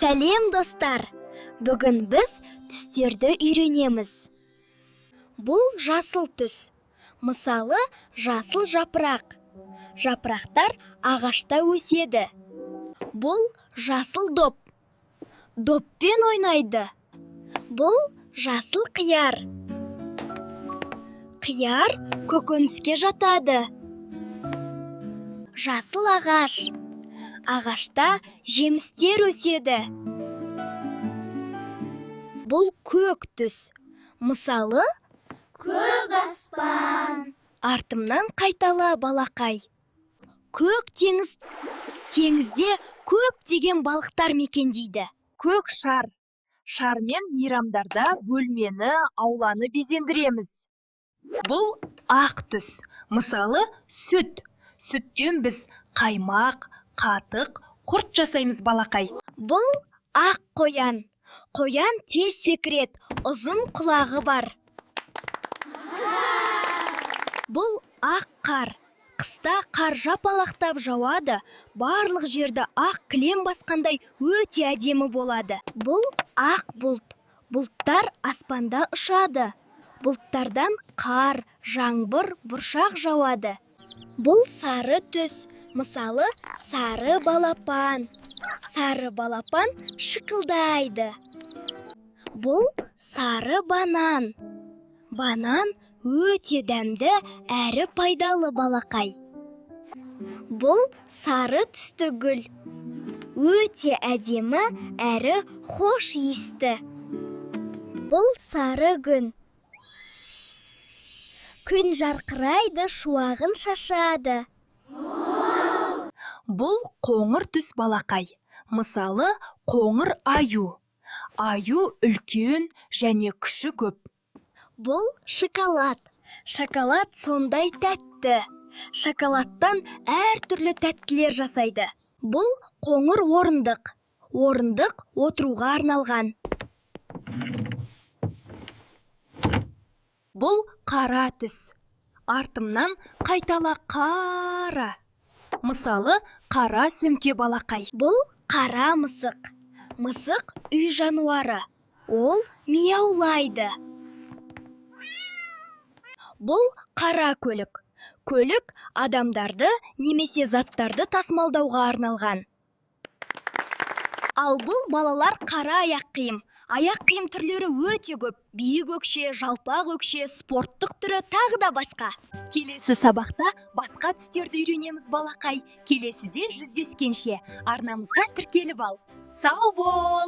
Сәлем достар! Бүгін біз түстерді үйренеміз. Бұл жасыл түс. Мысалы, жасыл жапырақ. Жапырақтар ағашта өседі. Бұл жасыл доп. Доппен ойнайды. Бұл жасыл қияр. Қияр көкөніске жатады. Жасыл ағаш. Ағашта жемістер өседі. Бұл көк түс. Мысалы, көк аспан. Артымнан қайтала балақай. Көк теңіз. Теңізде көптеген балықтар мекендейді. Көк шар. Шармен мейрамдарда бөлмені, ауланы безендіреміз. Бұл ақ түс. Мысалы, сүт. Сүттен біз қаймақ, қатық, құрт жасаймыз балақай. Бұл ақ қоян. Қоян тез секірет, ұзын құлағы бар. Бұл ақ қар. Қыста қар жапалақтап жауады, барлық жерді ақ кілем басқандай өте әдемі болады. Бұл ақ бұлт. Бұлттар аспанда ұшады. Бұлттардан қар, жаңбыр, бұршақ жауады. Бұл сары түс. Мысалы, сары балапан. Сары балапан шықылдайды. Бұл сары банан. Банан өте дәмді әрі пайдалы балақай. Бұл сары түсті гүл. Өте әдемі әрі хош иісті. Бұл сары күн. Күн жарқырайды, шуағын шашады. Бұл қоңыр түс балақай. Мысалы, қоңыр аю. Аю үлкен және күші көп. Бұл шоколад. Шоколад сондай тәтті. Шоколадтан әртүрлі тәттілер жасайды. Бұл қоңыр орындық. Орындық отыруға арналған. Бұл қара түс. Артымнан қайтала қара. Мысалы, қара сөмке балақай. Бұл қара мысық. Мысық үй жануары. Ол мияулайды. Бұл қара көлік. Көлік адамдарды немесе заттарды тасымалдауға арналған. Ал бұл балалар қара аяқ киім. Аяқ киім түрлері өте көп. Биік өкше, жалпақ өкше, спорттық түрі тағы да басқа. Келесі сабақта басқа түстерді үйренеміз балақай. Келесіде жүздескенше арнамызға тіркеліп ал. Сау бол!